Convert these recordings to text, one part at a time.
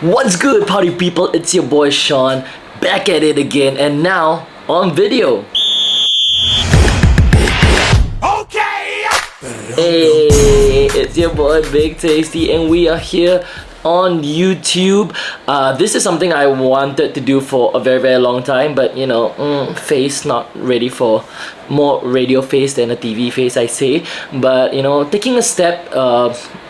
What's good, party people? It's your boy Shaun, back at it again, and now on video. Okay. Hey, it's your boy Big Tasty, and we are here on YouTube. This is something I wanted to do for a very long time, but face not ready for more radio face than a TV face, I say. But taking a step,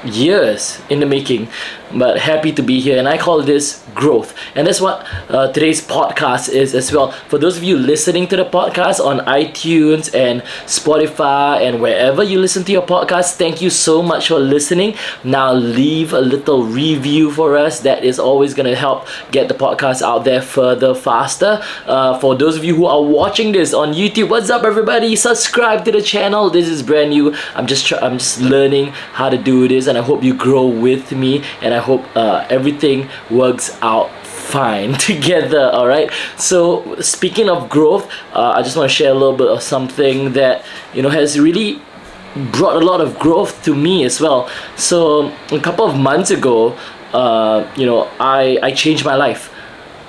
years in the making, but happy to be here, and I call this growth, and that's what today's podcast is as well. For those of you listening to the podcast on iTunes and Spotify and wherever you listen to your podcast, thank you so much for listening. Now leave a little review for us. That is always going to help get the podcast out there further, faster. For those of you who are watching this on YouTube, what's up everybody? Subscribe to the channel. This is brand new. I'm just learning how to do this, and I hope you grow with me, and I hope everything works out fine together. All right, so speaking of growth, I just want to share a little bit of something that has really brought a lot of growth to me as well. So a couple of months ago, I changed my life.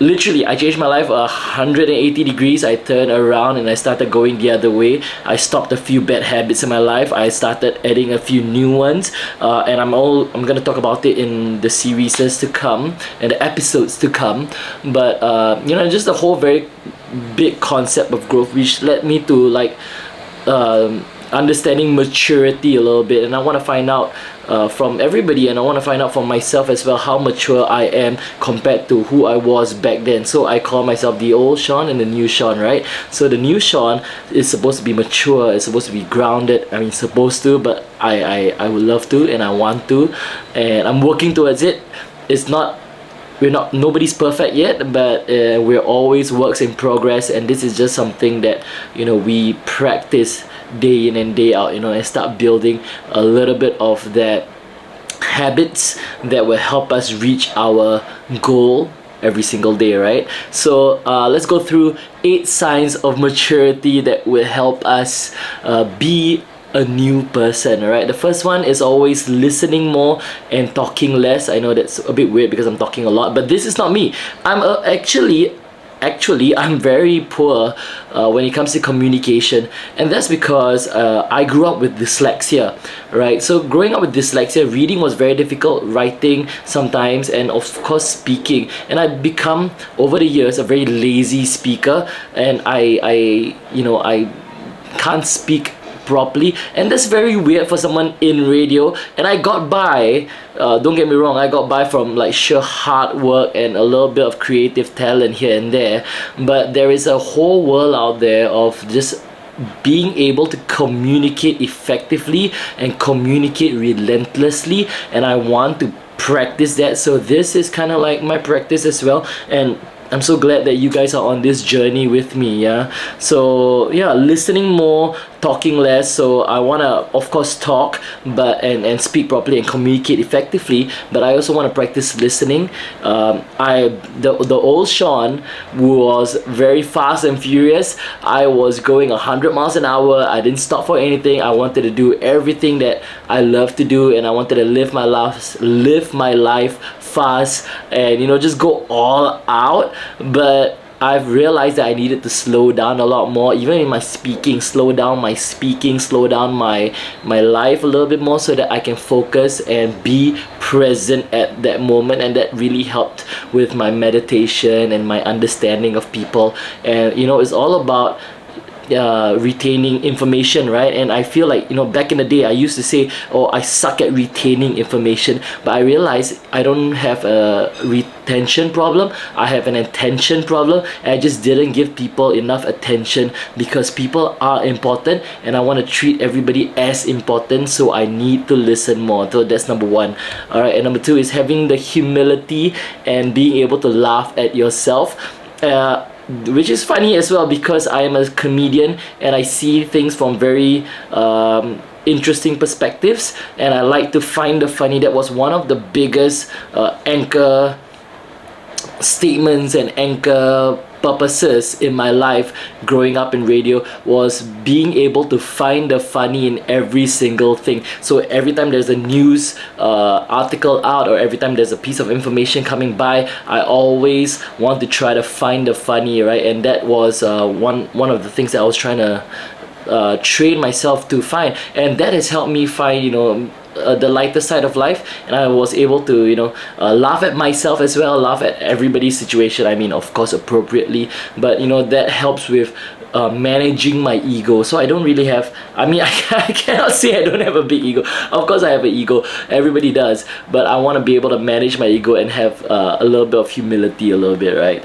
Literally, I changed my life 180 degrees. I turned around and I started going the other way. I stopped a few bad habits in my life. I started adding a few new ones, and I'm gonna talk about it in the series to come and the episodes to come. But just the whole very big concept of growth, which led me to understanding maturity a little bit, and I want to find out from everybody, and I want to find out from myself as well how mature I am compared to who I was back then. So I call myself the old Shaun and the new Shaun, right? So the new Shaun is supposed to be mature, it's supposed to be grounded. I mean, supposed to, but I would love to, and I want to, and I'm working towards it. Nobody's perfect yet, but we're always works in progress, and this is just something that we practice day in and day out, and start building a little bit of that habits that will help us reach our goal every single day, right? So let's go through 8 signs of maturity that will help us be a new person. All right, the first one is always listening more and talking less. I know that's a bit weird because I'm talking a lot, but this is not me. I'm actually I'm very poor when it comes to communication, and that's because I grew up with dyslexia, right? So growing up with dyslexia, reading was very difficult, writing sometimes, and of course speaking. And I become over the years a very lazy speaker, and I can't speak properly, and that's very weird for someone in radio. And I got by, don't get me wrong, I got by from sheer hard work and a little bit of creative talent here and there, but there is a whole world out there of just being able to communicate effectively and communicate relentlessly, and I want to practice that. So this is kind of like my practice as well, and I'm so glad that you guys are on this journey with me. So listening more, talking less. So I want to of course talk and speak properly and communicate effectively, but I also want to practice listening. The old Shaun who was very fast and furious, I was going 100 miles an hour. I didn't stop for anything. I wanted to do everything that I love to do, and I wanted to live my life fast, and just go all out. But I've realized that I needed to slow down a lot more, even in my speaking, slow down my life a little bit more, so that I can focus and be present at that moment. And that really helped with my meditation and my understanding of people. And it's all about retaining information, right? And I feel like back in the day I used to say, oh, I suck at retaining information, but I realized I don't have a retention problem, I have an attention problem, and I just didn't give people enough attention, because people are important and I want to treat everybody as important, so I need to listen more. So that's number 1. All right, and number 2 is having the humility and being able to laugh at yourself, which is funny as well, because I am a comedian and I see things from very interesting perspectives, and I like to find the funny. That was one of the biggest anchor statements and anchor purposes in my life growing up in radio was being able to find the funny in every single thing. So every time there's a news article out, or every time there's a piece of information coming by, I always want to try to find the funny, right? And that was one of the things that I was trying to train myself to find, and that has helped me find, the lighter side of life. And I was able to, laugh at myself as well, laugh at everybody's situation. I mean, of course, appropriately, but that helps with managing my ego. So I don't really have, I mean, I cannot say I don't have a big ego. Of course I have an ego, everybody does, but I want to be able to manage my ego and have a little bit of humility, a little bit, right?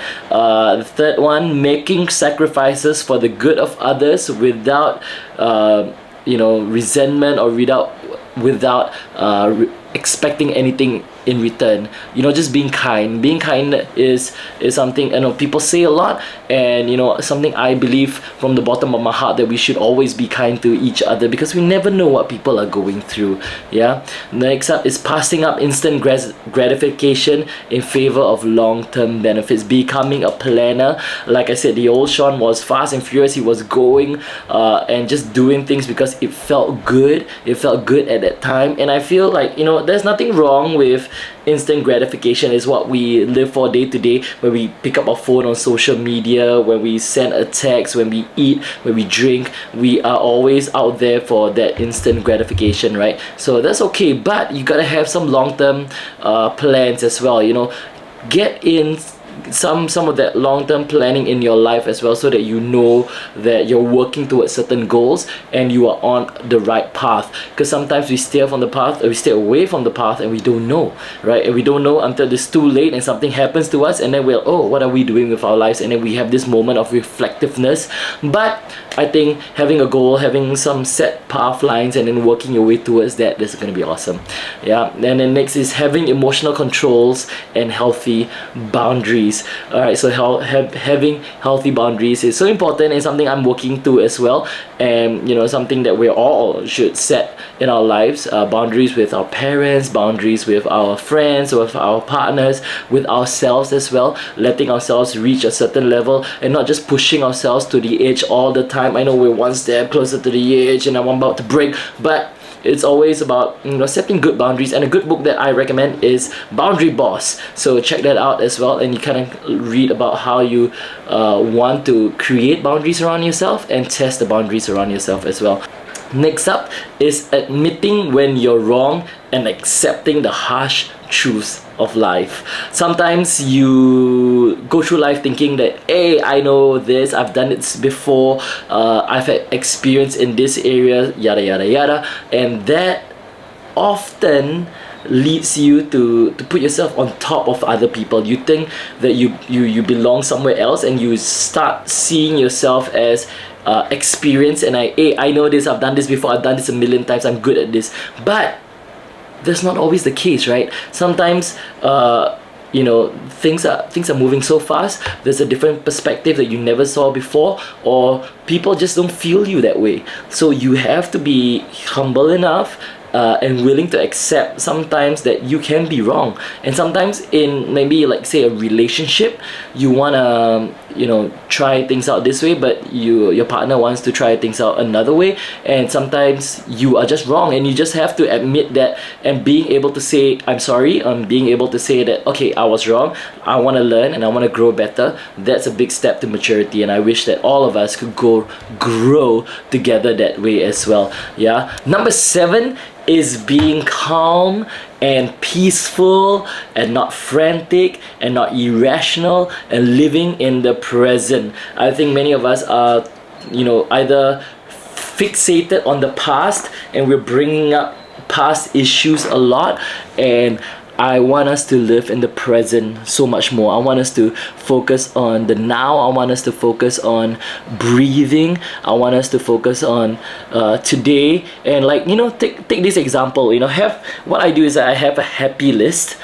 The third one, making sacrifices for the good of others without resentment, or without expecting anything in return. Just being kind. Being kind is something people say a lot, and something I believe from the bottom of my heart, that we should always be kind to each other, because we never know what people are going through. Yeah. Next up is passing up instant gratification in favor of long-term benefits. Becoming a planner. Like I said, the old Shaun was fast and furious. He was going and just doing things because it felt good. It felt good at that time, and I feel like there's nothing wrong with instant gratification. Is what we live for day to day, when we pick up our phone on social media, when we send a text, when we eat, when we drink. We are always out there for that instant gratification, right? So that's okay, but you gotta have some long-term plans as well. Get in some of that long-term planning in your life as well, so that that you're working towards certain goals and you are on the right path. Because sometimes we stay from the path, or we stay away from the path, and we don't know, right? And we don't know until it's too late and something happens to us, and then we're, oh, what are we doing with our lives? And then we have this moment of reflectiveness. But I think having a goal, having some set path lines, and then working your way towards that is going to be awesome. Yeah. And then next is having emotional controls and healthy boundaries. Alright, so having healthy boundaries is so important, and something I'm working to as well, and something that we all should set in our lives. Boundaries with our parents, boundaries with our friends, with our partners, with ourselves as well. Letting ourselves reach a certain level, and not just pushing ourselves to the edge all the time. I know we're one step closer to the edge and I'm about to break, but it's always about setting good boundaries. And a good book that I recommend is Boundary Boss, so check that out as well, and you kind of read about how you want to create boundaries around yourself and test the boundaries around yourself as well. Next up is admitting when you're wrong and accepting the harsh truths of life. Sometimes you go through life thinking that, hey, I know this, I've done it before, I've had experience in this area, yada yada yada, and that often leads you to put yourself on top of other people. You think that you belong somewhere else, and you start seeing yourself as experienced, and I know this, I've done this before, I've done this a million times, I'm good at this. But that's not always the case, right? Sometimes things are moving so fast, there's a different perspective that you never saw before, or people just don't feel you that way. So you have to be humble enough and willing to accept sometimes that you can be wrong. And sometimes in maybe, like, say, a relationship, you wanna try things out this way, but your partner wants to try things out another way, and sometimes you are just wrong, and you just have to admit that, and being able to say I'm sorry, and being able to say that, okay, I was wrong, I want to learn and I want to grow better. That's a big step to maturity, and I wish that all of us could grow together that way as well. Yeah. Number 7 is being calm and peaceful, and not frantic and not irrational, and living in the present. I think many of us are either fixated on the past, and we're bringing up past issues a lot, and I want us to live in the present so much more. I want us to focus on the now. I want us to focus on breathing. I want us to focus on today. And, like, take this example. What I do is I have a happy list.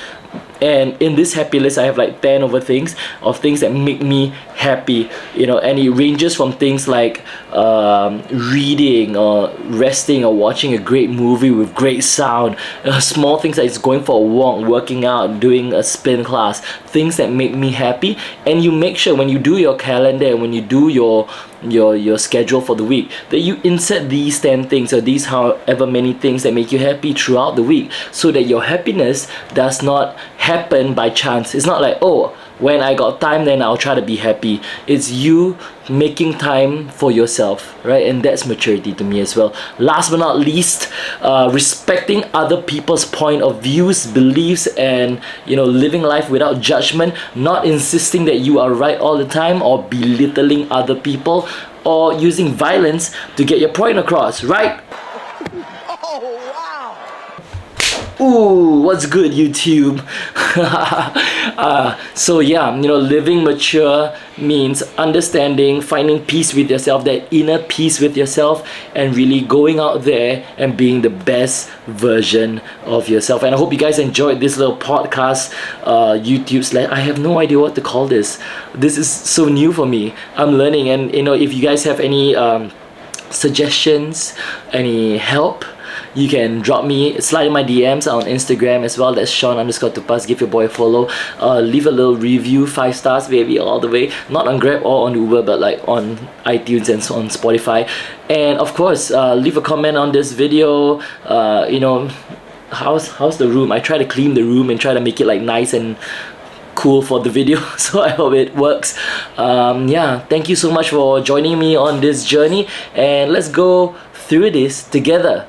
And in this happy list I have like 10 over things of things that make me happy, and it ranges from things like reading or resting or watching a great movie with great sound, small things like going for a walk, working out, doing a spin class, things that make me happy. And you make sure when you do your calendar and when you do your schedule for the week that you insert these 10 things or these however many things that make you happy throughout the week, so that your happiness does not happen by chance. It's not like, oh, when I got time then I'll try to be happy. It's you making time for yourself, right? And that's maturity to me as well. Last but not least, respecting other people's point of views, beliefs, and living life without judgment, not insisting that you are right all the time or belittling other people or using violence to get your point across, right? Ooh, what's good, YouTube? So yeah, living mature means understanding, finding peace with yourself, that inner peace with yourself, and really going out there and being the best version of yourself. And I hope you guys enjoyed this little podcast, YouTube / I have no idea what to call this. This is so new for me. I'm learning, and if you guys have any suggestions, any help, you can slide in my DMs on Instagram as well. That's Shaun_Tupaz. Give your boy a follow. Leave a little review, 5 stars baby, all the way. Not on Grab or on Uber, but like on iTunes and on Spotify. And of course, leave a comment on this video. How's the room? I try to clean the room and try to make it like nice and cool for the video, so I hope it works. Yeah, thank you so much for joining me on this journey, and let's go through this together.